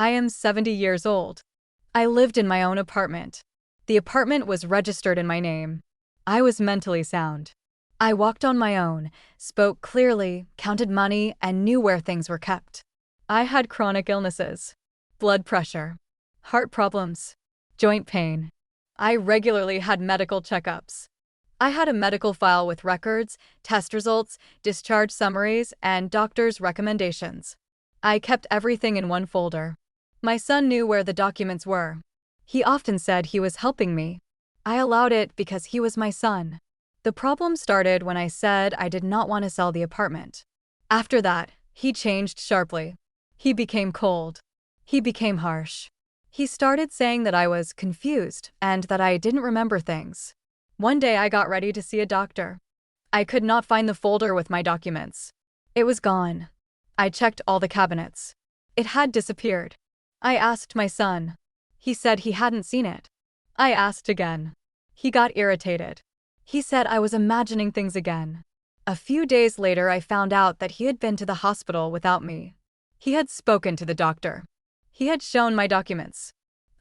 I am 70 years old. I lived in my own apartment. The apartment was registered in my name. I was mentally sound. I walked on my own, spoke clearly, counted money, and knew where things were kept. I had chronic illnesses, blood pressure, heart problems, joint pain. I regularly had medical checkups. I had a medical file with records, test results, discharge summaries, and doctor's recommendations. I kept everything in one folder. My son knew where the documents were. He often said he was helping me. I allowed it because he was my son. The problem started when I said I did not want to sell the apartment. After that, he changed sharply. He became cold. He became harsh. He started saying that I was confused and that I didn't remember things. One day I got ready to see a doctor. I could not find the folder with my documents. It was gone. I checked all the cabinets. It had disappeared. I asked my son. He said he hadn't seen it. I asked again. He got irritated. He said I was imagining things again. A few days later, I found out that he had been to the hospital without me. He had spoken to the doctor. He had shown my documents.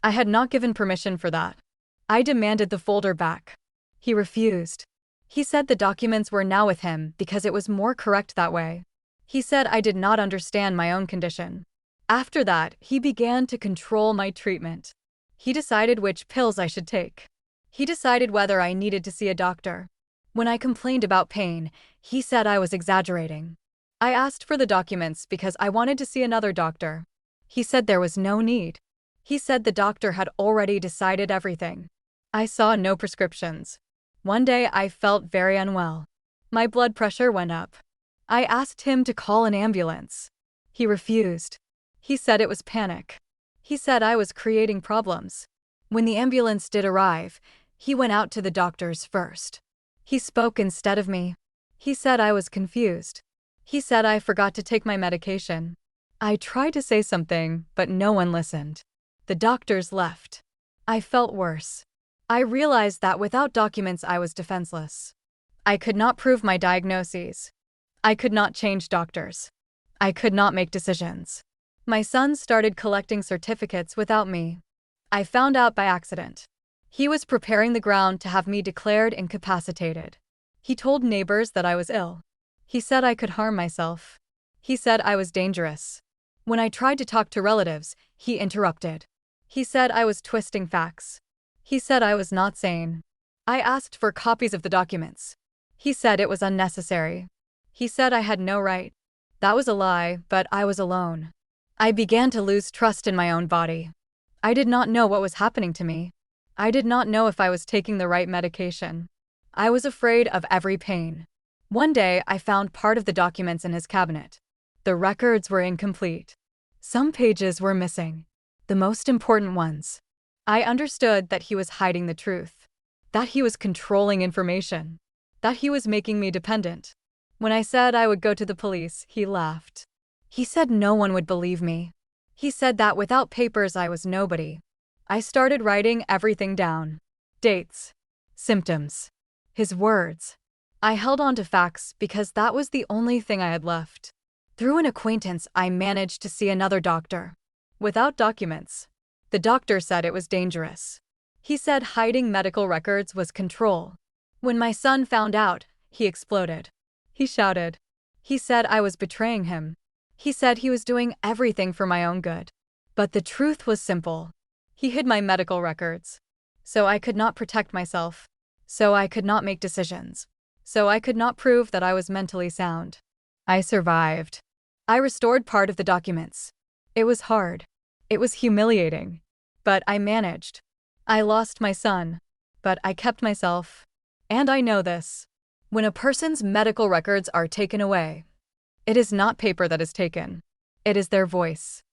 I had not given permission for that. I demanded the folder back. He refused. He said the documents were now with him because it was more correct that way. He said I did not understand my own condition. After that, he began to control my treatment. He decided which pills I should take. He decided whether I needed to see a doctor. When I complained about pain, he said I was exaggerating. I asked for the documents because I wanted to see another doctor. He said there was no need. He said the doctor had already decided everything. I saw no prescriptions. One day I felt very unwell. My blood pressure went up. I asked him to call an ambulance. He refused. He said it was panic. He said I was creating problems. When the ambulance did arrive, he went out to the doctors first. He spoke instead of me. He said I was confused. He said I forgot to take my medication. I tried to say something, but no one listened. The doctors left. I felt worse. I realized that without documents I was defenseless. I could not prove my diagnoses. I could not change doctors. I could not make decisions. My son started collecting certificates without me. I found out by accident. He was preparing the ground to have me declared incapacitated. He told neighbors that I was ill. He said I could harm myself. He said I was dangerous. When I tried to talk to relatives, he interrupted. He said I was twisting facts. He said I was not sane. I asked for copies of the documents. He said it was unnecessary. He said I had no right. That was a lie, but I was alone. I began to lose trust in my own body. I did not know what was happening to me. I did not know if I was taking the right medication. I was afraid of every pain. One day, I found part of the documents in his cabinet. The records were incomplete. Some pages were missing. The most important ones. I understood that he was hiding the truth. That he was controlling information. That he was making me dependent. When I said I would go to the police, he laughed. He said no one would believe me. He said that without papers I was nobody. I started writing everything down. Dates. Symptoms. His words. I held on to facts because that was the only thing I had left. Through an acquaintance, I managed to see another doctor. Without documents. The doctor said it was dangerous. He said hiding medical records was control. When my son found out, he exploded. He shouted. He said I was betraying him. He said he was doing everything for my own good. But the truth was simple. He hid my medical records. So I could not protect myself. So I could not make decisions. So I could not prove that I was mentally sound. I survived. I restored part of the documents. It was hard. It was humiliating. But I managed. I lost my son. But I kept myself. And I know this. When a person's medical records are taken away, it is not paper that is taken. It is their voice.